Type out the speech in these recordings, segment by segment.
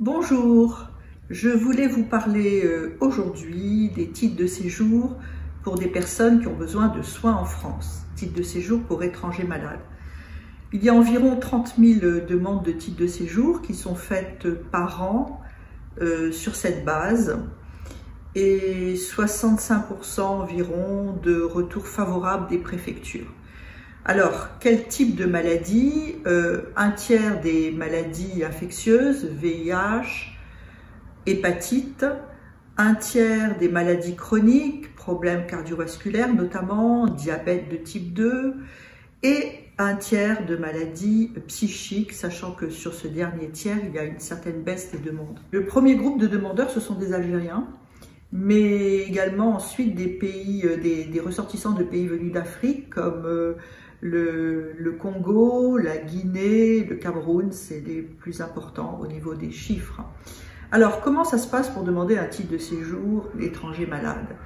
Bonjour, je voulais vous parler aujourd'hui des titres de séjour pour des personnes qui ont besoin de soins en France, titres de séjour pour étrangers malades. Il y a environ 30 000 demandes de titres de séjour qui sont faites par an sur cette base et 65% environ de retours favorables des préfectures. Alors, quel type de maladie? Un tiers des maladies infectieuses, VIH, hépatite, un tiers des maladies chroniques, problèmes cardiovasculaires notamment, diabète de type 2, et un tiers de maladies psychiques, sachant que sur ce dernier tiers, il y a une certaine baisse des demandes. Le premier groupe de demandeurs, ce sont des Algériens, mais également ensuite des pays, des ressortissants de pays venus d'Afrique, comme le Congo, la Guinée, le Cameroun, c'est les plus importants au niveau des chiffres. Alors, comment ça se passe pour demander un titre de séjour d'étranger malade?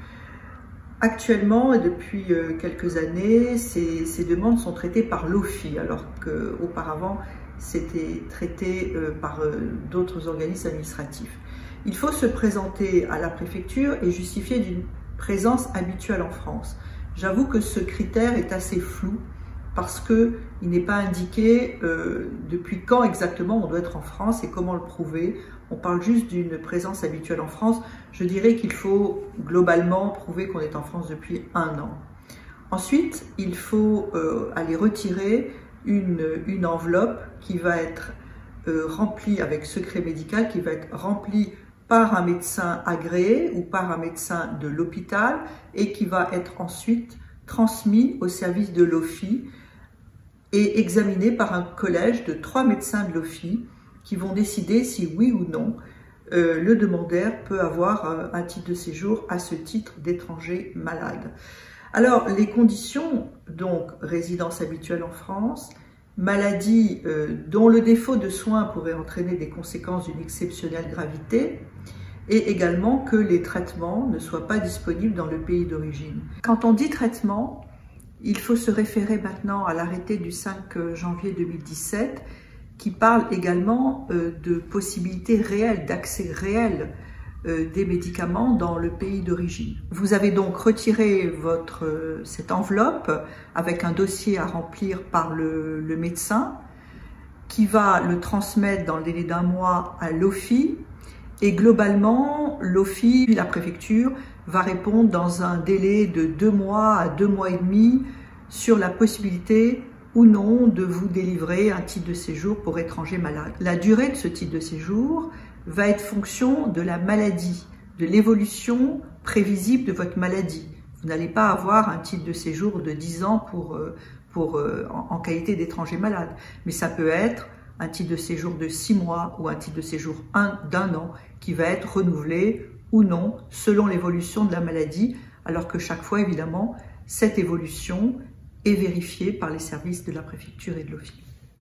Actuellement, et depuis quelques années, ces demandes sont traitées par l'OFII, alors qu'auparavant, c'était traité par d'autres organismes administratifs. Il faut se présenter à la préfecture et justifier d'une présence habituelle en France. J'avoue que ce critère est assez flou parce qu'il n'est pas indiqué depuis quand exactement on doit être en France et comment le prouver. On parle juste d'une présence habituelle en France. Je dirais qu'il faut globalement prouver qu'on est en France depuis 1 an. Ensuite, il faut aller retirer une enveloppe qui va être remplie avec secret médical, qui va être remplie par un médecin agréé ou par un médecin de l'hôpital et qui va être ensuite transmis au service de l'OFII et examiné par un collège de 3 médecins de l'OFII qui vont décider si oui ou non le demandeur peut avoir un titre de séjour à ce titre d'étranger malade. Alors les conditions, donc résidence habituelle en France, maladie dont le défaut de soins pourrait entraîner des conséquences d'une exceptionnelle gravité, et également que les traitements ne soient pas disponibles dans le pays d'origine. Quand on dit traitement, il faut se référer maintenant à l'arrêté du 5 janvier 2017 qui parle également de possibilités réelles, d'accès réel des médicaments dans le pays d'origine. Vous avez donc retiré cette enveloppe avec un dossier à remplir par le médecin qui va le transmettre dans le délai d'1 mois à l'OFII. Et globalement, l'OFII, puis la préfecture, va répondre dans un délai de 2 mois à 2 mois et demi sur la possibilité ou non de vous délivrer un titre de séjour pour étranger malade. La durée de ce titre de séjour va être fonction de la maladie, de l'évolution prévisible de votre maladie. Vous n'allez pas avoir un titre de séjour de 10 ans en qualité d'étranger malade, mais ça peut être un titre de séjour de 6 mois ou un titre de séjour d'1 an qui va être renouvelé ou non selon l'évolution de la maladie, alors que chaque fois, évidemment, cette évolution est vérifiée par les services de la préfecture et de l'OFII.